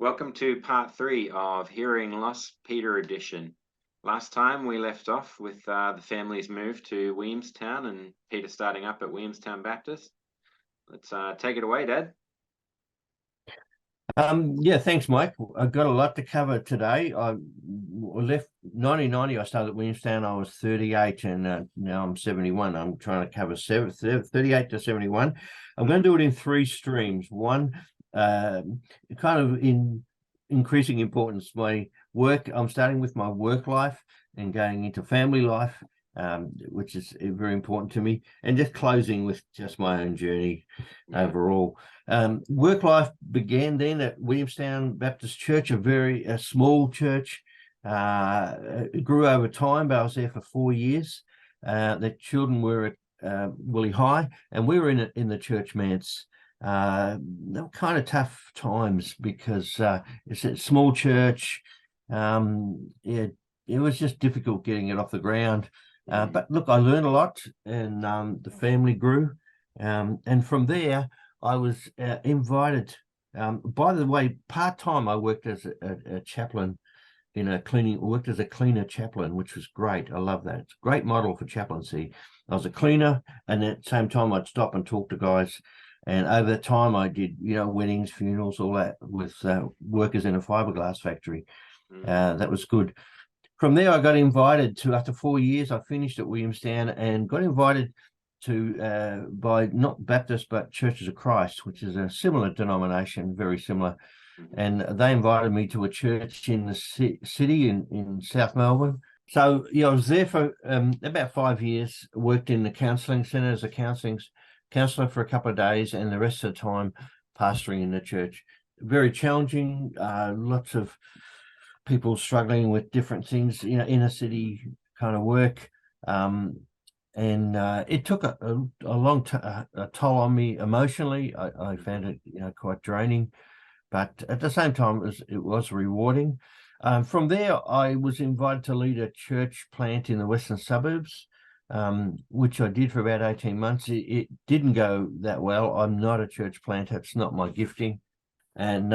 Welcome to part 3 of Hearing Loss Peter Edition. Last time we left off with the family's move to Williamstown and Peter starting up at Williamstown Baptist. Let's take it away, Dad. Yeah, thanks, Mike. I've got a lot to cover today. I left 1990. I started at Williamstown. I was 38, and now I'm 71. I'm trying to cover 38 to 71. I'm going to do it in 3 streams. One, kind of in increasing importance, my work. I'm starting with my work life and going into family life, which is very important to me, and just closing with just my own journey overall. Work life began then at Williamstown Baptist Church, a small church. It grew over time, but I was there for 4 years. The children were at Willie High, and we were in the church manse. They were kind of tough times because it's a small church. It was just difficult getting it off the ground. But look, I learned a lot, and the family grew. And from there, I was invited. By the way, part-time, I worked as a chaplain worked as a cleaner chaplain, which was great. I love that. It's a great model for chaplaincy. I was a cleaner, and at the same time, I'd stop and talk to guys. And over the time, I did, weddings, funerals, all that with workers in a fiberglass factory. That was good. From there, I got invited to, after 4 years, I finished at Williamstown and got invited to by not Baptist but Churches of Christ, which is a similar denomination, very similar. And they invited me to a church in the city in South Melbourne. So I was there for about 5 years, worked in the counselling centre as a counsellor for a couple of days, and the rest of the time pastoring in the church. Very challenging, lots of people struggling with different things, inner city kind of work. And it took a long a toll on me emotionally. I found it quite draining, but at the same time it was rewarding. From there, I was invited to lead a church plant in the western suburbs, which I did for about 18 months. It didn't go that well. I'm not a church planter. It's not my gifting. And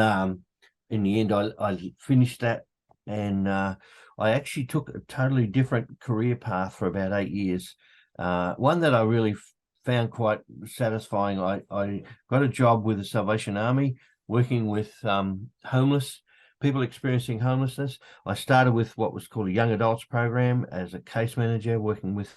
in the end, I finished that. And I actually took a totally different career path for about 8 years. One that I really found quite satisfying. I got a job with the Salvation Army, working with homeless people experiencing homelessness. I started with what was called a young adults program as a case manager, working with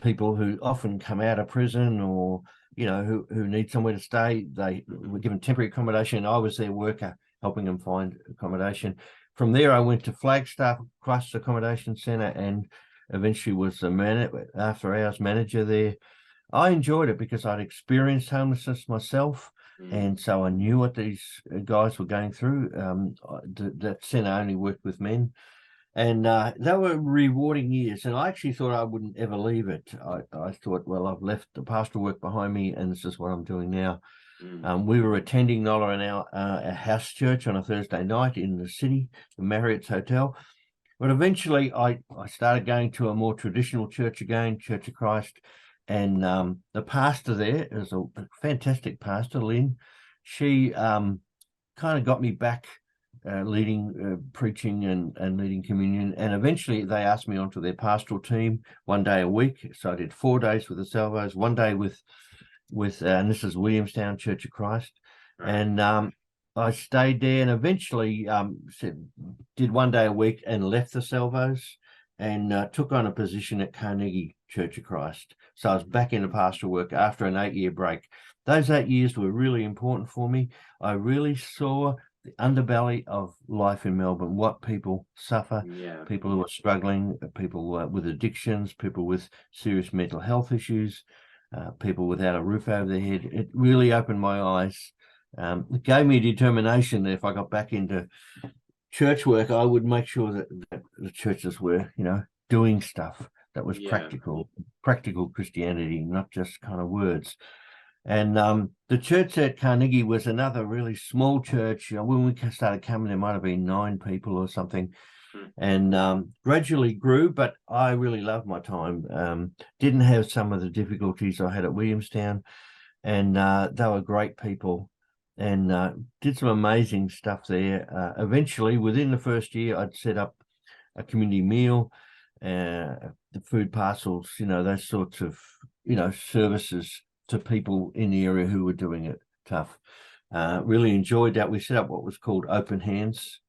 people who often come out of prison or who need somewhere to stay. They were given temporary accommodation. I was their worker, helping them find accommodation. From there, I went to Flagstaff Christ Accommodation Centre and eventually was the after-hours manager there. I enjoyed it because I'd experienced homelessness myself, and so I knew what these guys were going through. That centre only worked with men, and they were rewarding years, and I actually thought I wouldn't ever leave it. I thought, well, I've left the pastoral work behind me, and this is what I'm doing now. We were attending $1 an hour a house church on a Thursday night in the city, the Marriott's Hotel. But eventually I started going to a more traditional church again, Church of Christ. And the pastor there is a fantastic pastor, Lynn. She kind of got me back leading, preaching and leading communion. And eventually they asked me onto their pastoral team 1 day a week. So I did 4 days with the Salvos, 1 day with and this is Williamstown Church of Christ. Right. And I stayed there and eventually did 1 day a week and left the Salvos and took on a position at Carnegie Church of Christ. So I was back into pastoral work after an 8-year break. Those 8 years were really important for me. I really saw the underbelly of life in Melbourne, what people suffer, people who are struggling, people with addictions, people with serious mental health issues, people without a roof over their head. It really opened my eyes. It gave me determination that if I got back into church work, I would make sure that the churches were, doing stuff that was practical Christianity, not just kind of words. And the church at Carnegie was another really small church. When we started coming, there might have been 9 people or something. And gradually grew, but I really loved my time. Didn't have some of the difficulties I had at Williamstown, and they were great people. and did some amazing stuff there. Eventually, within the first year, I'd set up a community meal, the food parcels, those sorts of, services to people in the area who were doing it tough. Really enjoyed that. We set up what was called Open Hands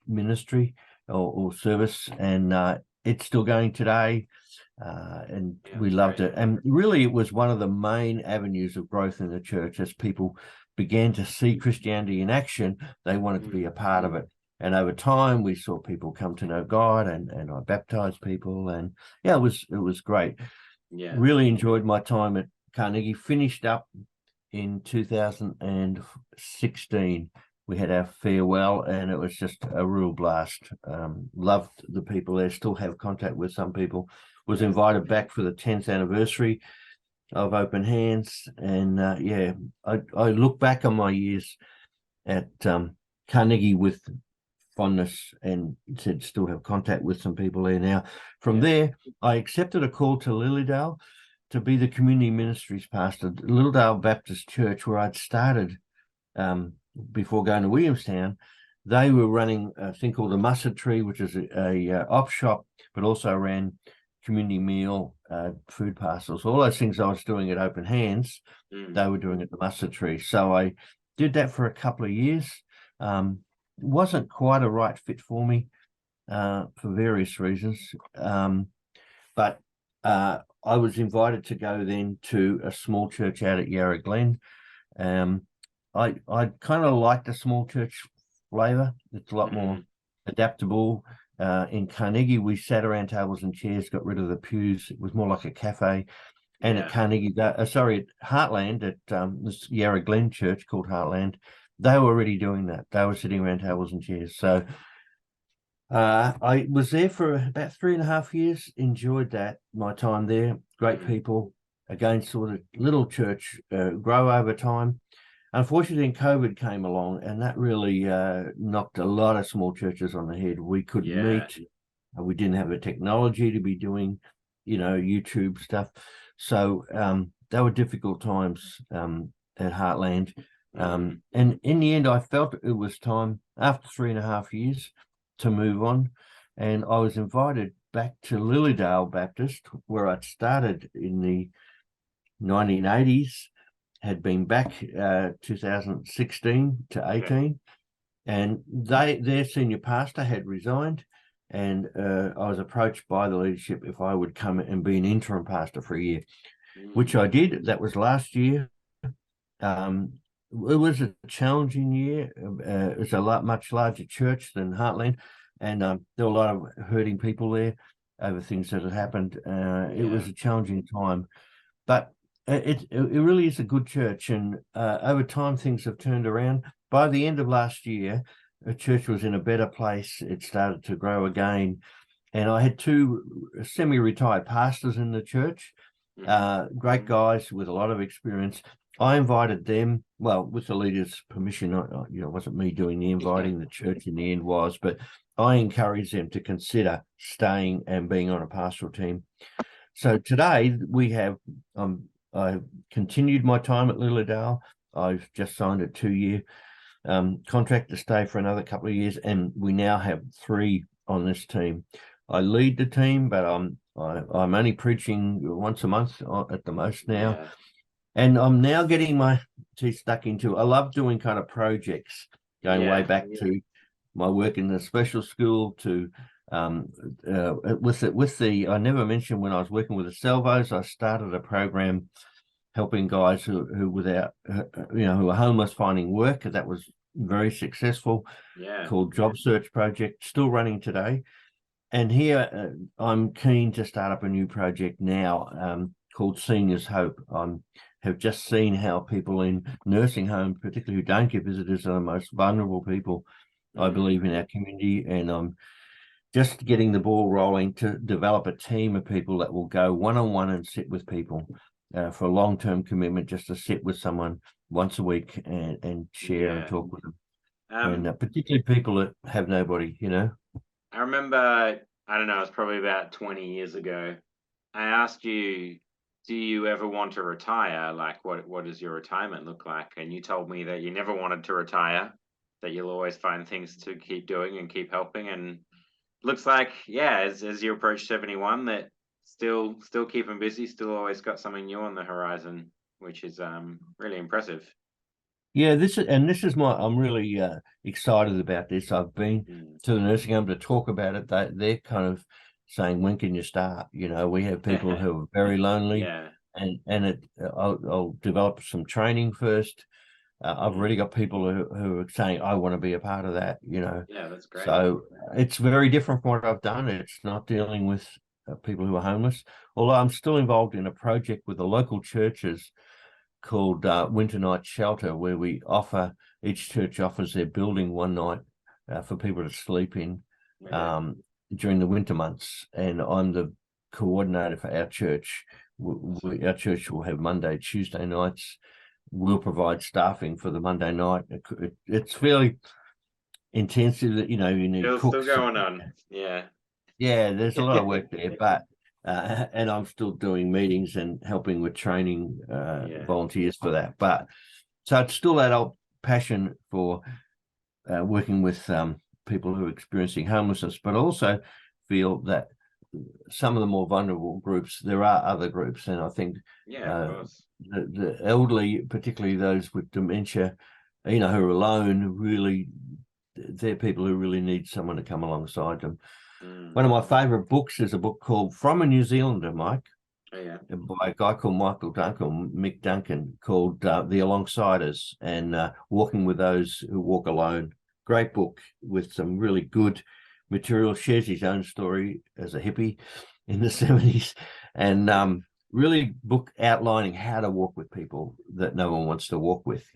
ministry or service, and it's still going today. And we loved it. And really, it was one of the main avenues of growth in the church. As people began to see Christianity in action, they wanted to be a part of it. And over time, we saw people come to know God, and I baptized people, and yeah, it was great. Yeah, really enjoyed my time at Carnegie. Finished up in 2016. We had our farewell, and it was just a real blast. Loved the people there. Still have contact with some people. Was invited back for the 10th anniversary of Open Hands, and I look back on my years at Carnegie with fondness, and said still have contact with some people there now. From there, I accepted a call to Lilydale to be the community ministries pastor, Lilydale Baptist Church, where I'd started before going to Williamstown. They were running a thing called the Mustard Tree, which is a op shop, but also ran community meal, food parcels, all those things I was doing at Open Hands. They were doing at the Mustard Tree. So I did that for a couple of years. Wasn't quite a right fit for me for various reasons. But I was invited to go then to a small church out at Yarra Glen. I kind of like the small church flavour. It's a lot more adaptable. In Carnegie, we sat around tables and chairs, got rid of the pews. It was more like a cafe. And at Carnegie, at Heartland, at this Yarra Glen church called Heartland, they were already doing that. They were sitting around tables and chairs. So I was there for about 3.5 years, enjoyed that, my time there. Great people. Again, sort of little church grow over time. Unfortunately, COVID came along, and that really knocked a lot of small churches on the head. We couldn't meet. We didn't have the technology to be doing, YouTube stuff. So they were difficult times at Heartland. And in the end, I felt it was time, after 3.5 years, to move on. And I was invited back to Lilydale Baptist, where I'd started in the 1980s, had been back 2016 to 18. And their senior pastor had resigned. And I was approached by the leadership if I would come and be an interim pastor for a year, which I did. That was last year. It was a challenging year. It was a much larger church than Heartland, and there were a lot of hurting people there over things that had happened. It was a challenging time, but it really is a good church, and over time things have turned around. By the end of last year, the church was in a better place. It started to grow again, and I had 2 semi-retired pastors in the church, great guys with a lot of experience. I invited them, well, with the leader's permission. It wasn't me doing the inviting. The church in the end was, but I encouraged them to consider staying and being on a pastoral team. So today we have, I continued my time at Lilydale. I've just signed a 2-year contract to stay for another couple of years, and we now have 3 on this team. I lead the team, but I'm only preaching once a month at the most now. And I'm now getting my teeth stuck into, I love doing kind of projects, going way back to my work in the special school to with the I never mentioned when I was working with the Salvos, I started a program helping guys who without, who are homeless finding work. That was very successful, called Job Search Project, still running today. And here I'm keen to start up a new project now called Seniors Hope. Have just seen how people in nursing homes, particularly who don't get visitors, are the most vulnerable people, I believe, in our community. And I'm just getting the ball rolling to develop a team of people that will go one-on-one and sit with people for a long-term commitment, just to sit with someone once a week and share and talk with them. And particularly people that have nobody, I remember, I don't know, it's probably about 20 years ago. I asked you do you ever want to retire? Like, what does your retirement look like? And you told me that you never wanted to retire, that you'll always find things to keep doing and keep helping. And looks like, yeah, as you approach 71, that still keeping busy, still always got something new on the horizon, which is really impressive. Yeah, this is my I'm really excited about this. I've been Mm. to the nursing home to talk about it. They're kind of saying, when can you start? We have people who are very lonely, Yeah. I'll develop some training first. I've already Mm. got people who are saying, I want to be a part of that. Yeah, that's great. So it's very different from what I've done. It's not dealing with people who are homeless, although I'm still involved in a project with the local churches called Winter Night Shelter, where each church offers their building one night for people to sleep in Okay. during the winter months. And I'm the coordinator for our church. Our church will have Monday, Tuesday nights. We'll provide staffing for the Monday night. It's fairly intensive that, you need Still cooks. going on. Yeah. Yeah, there's a lot of work there, but and I'm still doing meetings and helping with training Yeah. volunteers for that. But so it's still that old passion for working with people who are experiencing homelessness, but also feel that some of the more vulnerable groups, there are other groups, and I think Yeah, of course. the elderly, particularly those with dementia, who are alone, really, they're people who really need someone to come alongside them. Mm. One of my favorite books is a book called From a New Zealander, Mike, Oh, yeah. by a guy called Mick Duncan, called The Alongsiders, and Walking with Those Who Walk Alone. Great book with some really good material. Shares his own story as a hippie in the 70s, and really book outlining how to walk with people that no one wants to walk with.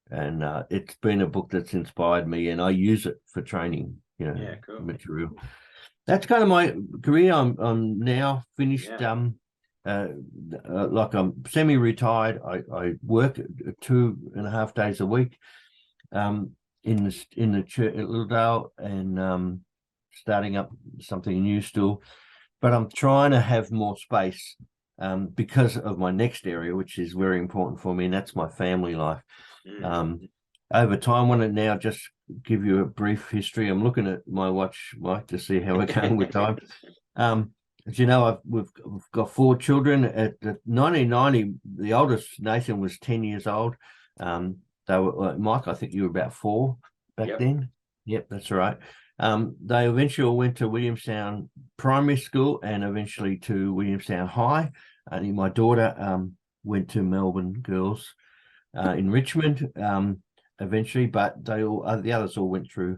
And it's been a book that's inspired me, and I use it for training, Yeah, cool. material. That's kind of my career. I'm now finished. Yeah. Like, I'm semi-retired. I work 2.5 days a week, in the church at Littledale, and starting up something new still. But I'm trying to have more space, because of my next area, which is very important for me, and that's my family life. Mm. Over time, I want to now just give you a brief history. I'm looking at my watch, Mike, to see how we're going with time. As you know, we've got 4 children. At 1990, the oldest, Nathan, was 10 years old. They were, Mike, I think you were about 4 back Yep. then. Yep, that's right. They eventually went to Williamstown Primary School and eventually to Williamstown High. And my daughter went to Melbourne Girls in Richmond eventually, but the others all went through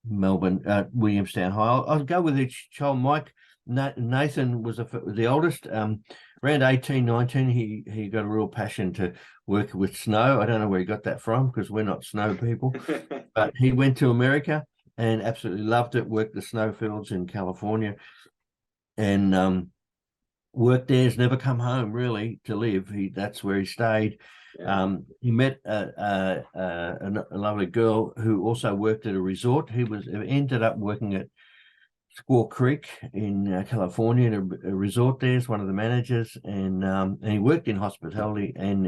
Melbourne, Williamstown High. I'll go with each child. Mike, Nathan was the oldest. Around 18, 19, he got a real passion to work with snow. I don't know where he got that from, because we're not snow people, but he went to America and absolutely loved it, worked the snowfields in California, and worked there. Has never come home really to live. That's where he stayed. Yeah. He met a lovely girl who also worked at a resort. He ended up working at Squaw Creek in California, in a resort there, as one of the managers, and he worked in hospitality and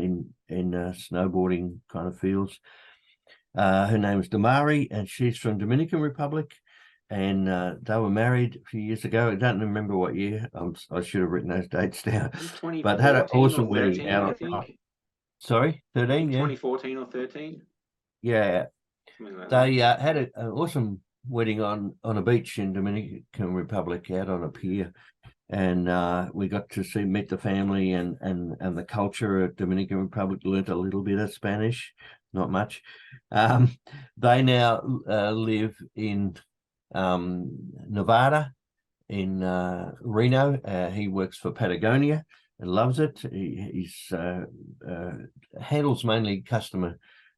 in snowboarding kind of fields. Her name is Damari, and she's from Dominican Republic. And they were married a few years ago. I don't remember what year. I should have written those dates down. But had an 2014 or awesome wedding 13, I out. think. Sorry, I 13, think yeah. 2014 or 13. Yeah. Something like They that. had an awesome wedding on a beach in Dominican Republic, out on a pier. And we got to meet the family and the culture of Dominican Republic. Learned a little bit of Spanish, not much. They now live in Nevada, in Reno. He works for Patagonia and loves it. He's handles mainly customer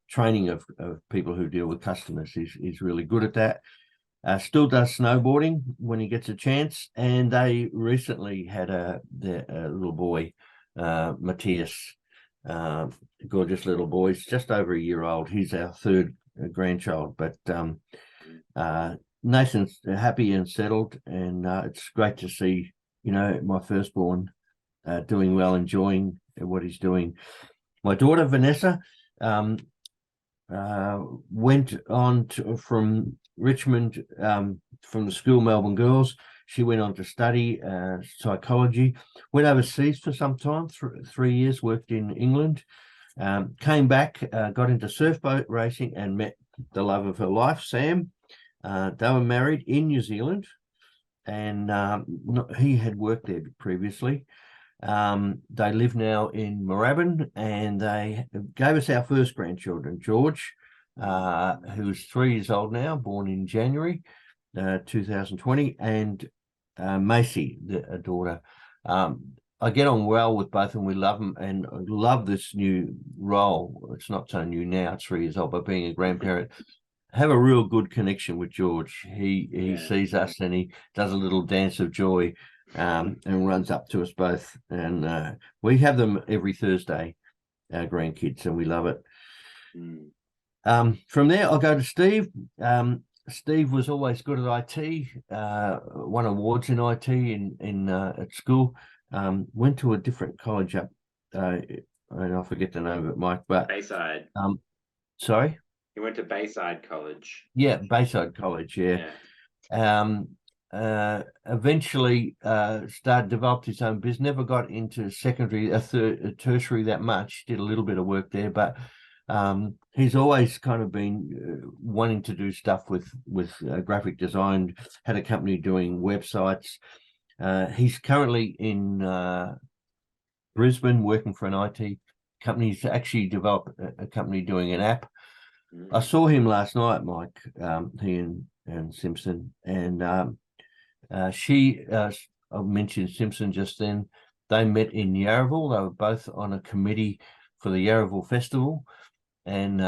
training of people who deal with customers. He's really good at that. Still does snowboarding when he gets a chance, and they recently had a little boy, Matthias, gorgeous little boy. He's just over a year old. He's our 3rd grandchild, but Nathan's happy and settled, and it's great to see, my firstborn doing well, enjoying what he's doing. My daughter Vanessa went on from Richmond, from the school Melbourne Girls. She went on to study psychology, went overseas for some time, 3 years, worked in England, came back, got into surfboat racing and met the love of her life, Sam. They were married in New Zealand, and he had worked there previously. They live now in Moorabbin, and they gave us our first grandchildren, George, who's 3 years old now, born in January 2020, and Macy, a daughter. I get on well with both of them. We love them, and I love this new role. It's not so new now, it's 3 years old, but being a grandparent, have a real good connection with George. He sees us and he does a little dance of joy, and runs up to us both. And we have them every Thursday, our grandkids, and we love it. From there, I'll go to Steve. Steve was always good at IT, won awards in IT at school. Went to a different college up, and I forget the name of it, Mike, but Bayside. Sorry? He went to Bayside College. Yeah, Bayside College, yeah. Eventually developed his own business, never got into secondary, tertiary that much, did a little bit of work there, but he's always kind of been wanting to do stuff with graphic design, had a company doing websites. He's currently in Brisbane working for an IT company. He's actually developed a company doing an app. I saw him last night, Mike, he and Simpson, and I mentioned Simpson just then. They met in Yarraville. They were both on a committee for the Yarraville Festival, and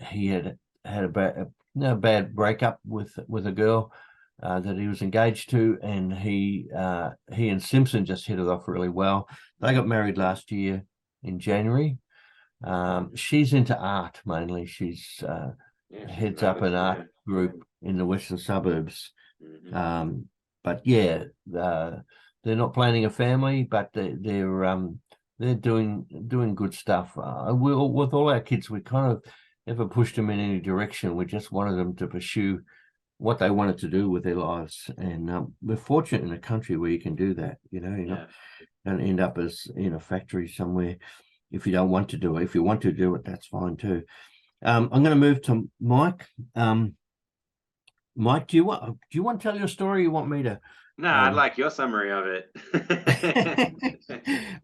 he had a bad breakup with a girl that he was engaged to, and he and Simpson just hit it off really well. They got married last year in January. She's into art mainly. She's heads up an art group in the western suburbs. But yeah, they're not planning a family, but they're doing good stuff. With all our kids, we kind of never pushed them in any direction. We just wanted them to pursue what they wanted to do with their lives, and we're fortunate in a country where you can do that. You're not going to end up as in a factory somewhere if you don't want to do it. If you want to do it, that's fine too. I'm going to move to Mike. Mike, do you want to tell your story? Or you want me to? No, I'd like your summary of it.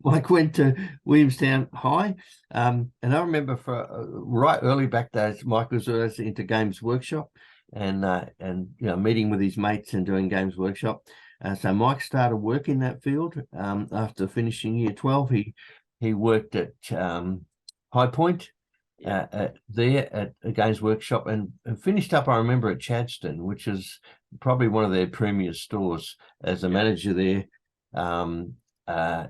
Mike went to Williamstown High, and I remember for right early back days, Mike was always into Games Workshop, and meeting with his mates and doing Games Workshop. So Mike started work in that field after finishing year 12. He worked at High Point there at a Games Workshop, and finished up, I remember, at Chadstone, which is probably one of their premier stores, as a manager there.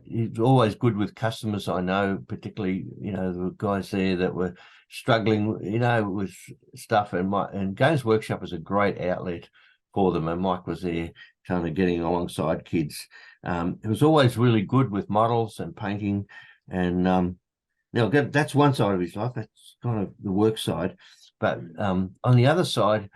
He's always good with customers, I know, particularly, the guys there that were struggling, with stuff, and Games Workshop is a great outlet for them, and Mike was there kind of getting alongside kids. It was always really good with models and painting, and that's one side of his life. That's kind of the work side. But on the other side,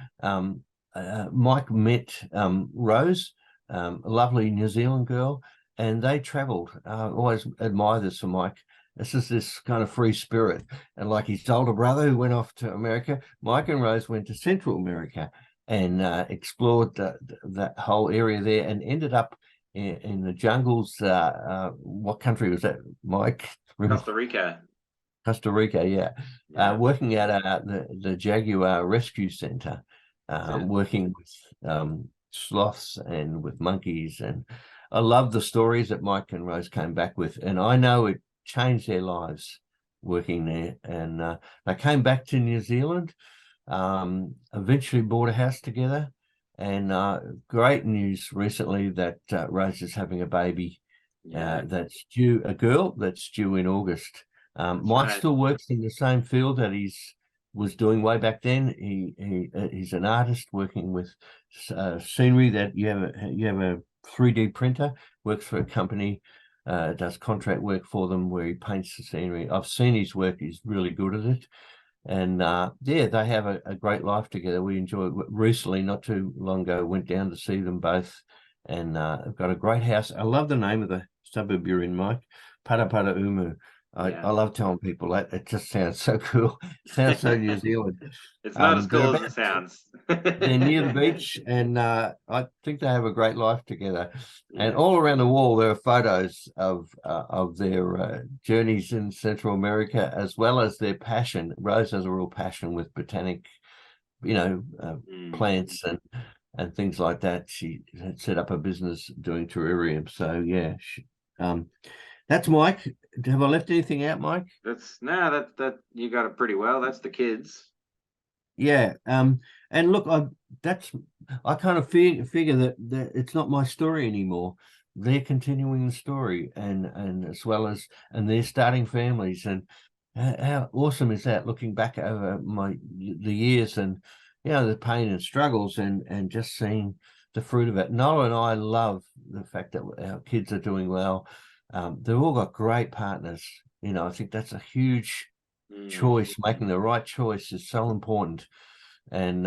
Mike met Rose, a lovely New Zealand girl, and they travelled. Always admire this for Mike. This is this kind of free spirit. And like his older brother who went off to America, Mike and Rose went to Central America and explored that whole area there, and ended up in the jungles. What country was that, Mike? Costa Rica. Costa Rica, yeah. Working at the Jaguar Rescue Center, working with sloths and with monkeys. And I love the stories that Mike and Rose came back with, and I know it changed their lives working there. And they came back to New Zealand, eventually bought a house together, and great news recently that Rose is having a baby. That's due, a girl that's due in August. Mike still works in the same field that was doing way back then. He's an artist working with scenery. That you have a 3D printer, works for a company does contract work for them where he paints the scenery. I've seen his work; he's really good at it. And yeah, they have a great life together. We enjoyed recently, not too long ago, went down to see them both, and have got a great house. I love the name of the suburb you're in, Mike, Parapara Umu. Yeah. I love telling people that. It just sounds so cool. It sounds so New Zealand. It's not as They're cool as about it sounds. they're near the beach, and I think they have a great life together. And Yeah. all around the wall, there are photos of their journeys in Central America, as well as their passion. Rose has a real passion with botanic, plants and things like that. She had set up a business doing terrarium. So yeah, that's Mike. Have I left anything out, Mike? That you got it pretty well. That's the kids. Yeah. And look, I kind of figure that it's not my story anymore. They're continuing the story, and as well as they're starting families, and how awesome is that? Looking back over the years, and the pain and struggles, and just seeing the fruit of it. Noah and I love the fact that our kids are doing well. They've all got great partners. I think that's a huge choice. Making the right choice is so important. And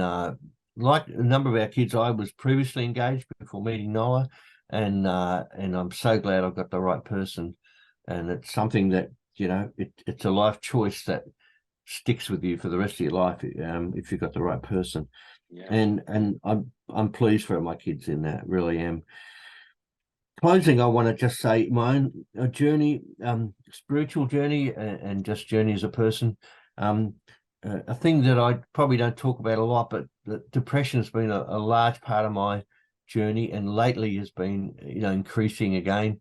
like a number of our kids, I was previously engaged before meeting Noah, and I'm so glad I've got the right person. And it's something that it's a life choice that sticks with you for the rest of your life, if you've got the right person. Yeah. And I'm pleased for my kids in that, really am. Closing, I want to just say my own journey, spiritual journey, and just journey as a person. A thing that I probably don't talk about a lot, but depression has been a large part of my journey, and lately has been increasing again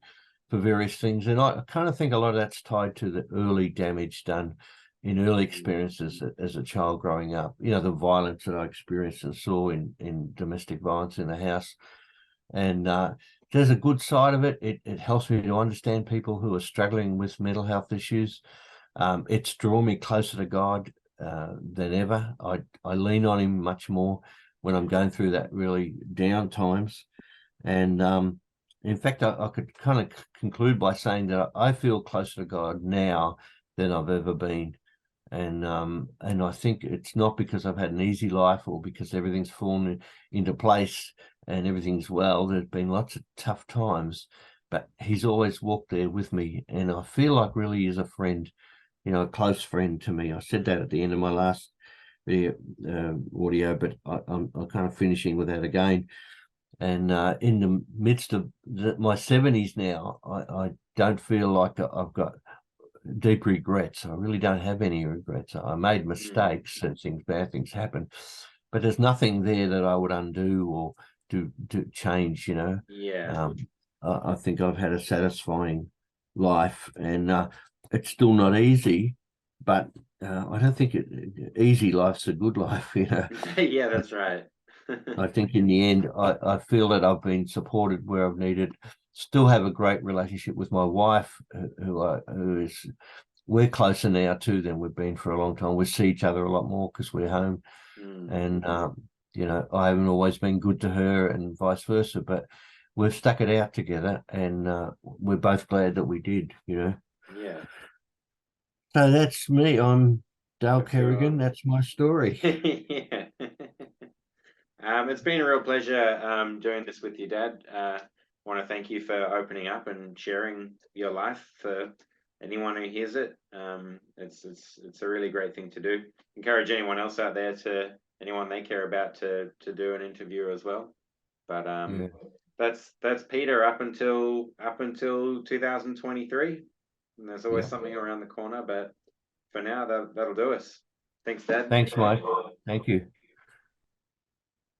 for various things. And I kind of think a lot of that's tied to the early damage done in early experiences as a child growing up. The violence that I experienced and saw in domestic violence in the house. And there's a good side of it. It helps me to understand people who are struggling with mental health issues. It's drawn me closer to God than ever. I lean on him much more when I'm going through that really down times. And in fact, I could kind of conclude by saying that I feel closer to God now than I've ever been. And I think it's not because I've had an easy life or because everything's fallen into place and everything's well. There's been lots of tough times, but he's always walked there with me. And I feel like really he is a friend, a close friend to me. I said that at the end of my last audio, but I'm kind of finishing with that again. And in the midst of my 70s now, I don't feel like I've got deep regrets. I really don't have any regrets. I made mistakes and bad things happen, but there's nothing there that I would undo or do change. Yeah. I think I've had a satisfying life, and it's still not easy, but I don't think easy life's a good life. Yeah, that's right. I think in the end, I feel that I've been supported where I've needed. Still have a great relationship with my wife, we're closer now too than we've been for a long time. We see each other a lot more because we're home, and I haven't always been good to her, and vice versa. But we've stuck it out together, and we're both glad that we did. Yeah. So that's me. I'm Dale Kerrigan. That's my story. Yeah. It's been a real pleasure doing this with you, Dad. Want to thank you for opening up and sharing your life for anyone who hears it. It's a really great thing to do. Encourage anyone else out there anyone they care about to do an interview as well. But that's Peter up until 2023. And there's always something around the corner, but for now that'll do us. Thanks, Dad. Thanks, Mike. Thank you.